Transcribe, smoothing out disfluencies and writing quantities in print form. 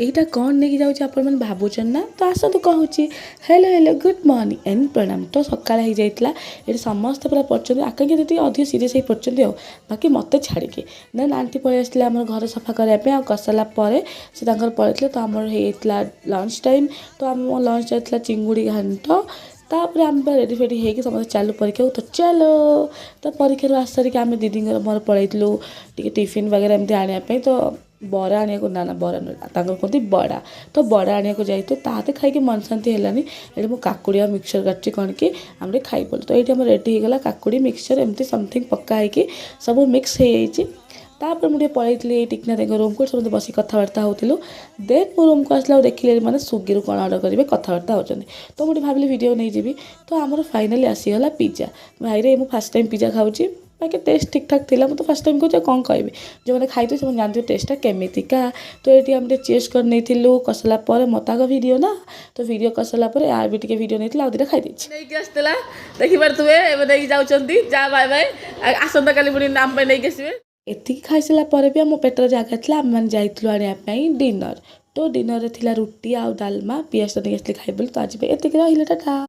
এইটা କ'ଣ ନେଇକି ଯାଉଛି ଆପଣମାନେ ଭାବୁଛନ୍ତି ନା? ତ ଆସନ୍ତୁ କହୁଛି। ହ୍ୟାଲୋ ଗୁଡ୍ ମର୍ଣ୍ଣିଂ ଏଣ୍ଡ ପ୍ରଣାମ। ତ ସକାଳ ହେଇଯାଇଥିଲା, ଏଠି ସମସ୍ତେ ପୁରା ପଡ଼ିଛନ୍ତି, ଆକାଂକ୍ଷା ଟିକେ ଅଧିକ ସିରିୟସ୍ ହେଇ ପଡ଼ିଛନ୍ତି ଆଉ, ବାକି ମୋତେ ଛାଡ଼ିକି। ଦେନ୍ ଆଣ୍ଟି ପଳେଇ ଆସିଥିଲେ ଆମର ଘର ସଫା କରିବା ପାଇଁ, ଆଉ କରିସାରିଲା ପରେ ସେ ତାଙ୍କର ପଳେଇଥିଲେ। ତ ଆମର ହେଇଯାଇଥିଲା ଲଞ୍ଚ ଟାଇମ୍। ତ ଆମ ଲଞ୍ଚ ଯାଇଥିଲା ଚିଙ୍ଗୁଡ଼ି ଘାଣ୍ଟ। ତାପରେ ଆମେ ରେଡ଼ି ଫେଡ଼ି ହେଇକି ସମସ୍ତେ ଚାଲୁ ପରୀକ୍ଷାକୁ, ତ ଚାଲ। ତ ପରୀକ୍ଷାରୁ ଆସି ଆମେ ଦିଦିଙ୍କର ମୋର ପଳେଇଥିଲୁ ଟିକେ ଟିଫିନ୍ ବଗେରା ଏମିତି ଆଣିବା ପାଇଁ। ତ ବରା ଆଣିବାକୁ, ନା ବରା ନୁହେଁ, ତାଙ୍କର କୁହନ୍ତି ବଡ଼ା। ତ ବଡ଼ା ଆଣିବାକୁ ଯାଇଥିଲୁ, ତାହାତେ ଖାଇକି ମନ ଶାନ୍ତି ହେଲାନି। ଏଠି ମୁଁ କାକୁଡ଼ି ଆଉ ମିକ୍ସଚର କାଟୁଛି କ'ଣ କି ଆମେ ଟିକେ ଖାଇପଡ଼ିଲୁ। ତ ଏଇଠି ଆମର ରେଡ଼ି ହେଇଗଲା କାକୁଡ଼ି ମିକ୍ସଚର ଏମିତି ସମଥିଙ୍ଗ ପକା ହେଇକି ସବୁ ମିକ୍ସ ହେଇଯାଇଛି। ତାପରେ ମୁଁ ଟିକେ ପଳେଇଥିଲି ଏଇ ଟିକିନା ତାଙ୍କ ରୁମ୍କୁ, ସମସ୍ତେ ବସିକି କଥାବାର୍ତ୍ତା ହେଉଥିଲୁ। ଦେନ୍ ମୋ ରୁମ୍କୁ ଆସିଲା ଆଉ ଦେଖିଲି ମାନେ ସ୍ୱିଗିରୁ କ'ଣ ଅର୍ଡ଼ର କରିବେ କଥାବାର୍ତ୍ତା ହେଉଛନ୍ତି। ତ ମୁଁ ଟିକେ ଭାବିଲି ଭିଡ଼ିଓ ନେଇଯିବି। ତ ଆମର ଫାଇନାଲି ଆସିଗଲା ପିଜା। ଭାଇରେ ମୁଁ ଫାର୍ଷ୍ଟ ଟାଇମ୍ ପିଜା ଖାଉଛି, ବାକି ଟେଷ୍ଟ ଠିକ୍ ଠାକ୍ ଥିଲା। ମୁଁ ତ ଫାର୍ଷ୍ଟ ଟାଇମ୍ କହୁଛି, ଆଉ କ'ଣ କହିବି। ଯେଉଁମାନେ ଖାଇଥିବେ ସେମାନେ ଜାଣିଥିବେ ଟେଷ୍ଟଟା କେମିତିକା। ତ ଏଇଠି ଆମେ ଟିକେ ଚେସ୍ କରି ନେଇଥିଲୁ, କଷିଲା ପରେ ମୋତେ ଆଗ ଭିଡ଼ିଓ ନା, ତ ଭିଡ଼ିଓ କରିସାରିଲା ପରେ ୟାର ବି ଟିକେ ଭିଡ଼ିଓ ନେଇଥିଲା, ଆଉ ଦୁଇଟା ଖାଇଦେଇଛି। ନେଇକି ଆସିଥିଲା ଦେଖିପାରୁଥିବେ, ଏବେ ନେଇକି ଯାଉଛନ୍ତି। ଯା ବାଏ ବାଏ, ଆସନ୍ତାକାଲି ପୁଣି ଆମ ପାଇଁ ନେଇକି ଆସିବେ। ଏତିକି ଖାଇସାରିଲା ପରେ ବି ଆମ ପେଟର ଜାଗା ଥିଲା, ଆମେମାନେ ଯାଇଥିଲୁ ଆଣିବା ପାଇଁ ଡିନର୍। ତ ଡିନର୍ରେ ଥିଲା ରୁଟି ଆଉ ଡାଲମା, ପିଆଜ ନେଇକି ଆସିଥିଲି ଖାଇବୁ ବୋଲି। ତ ଆଜି ପାଇଁ ଏତିକି ରହିଲା, ଟାଟା।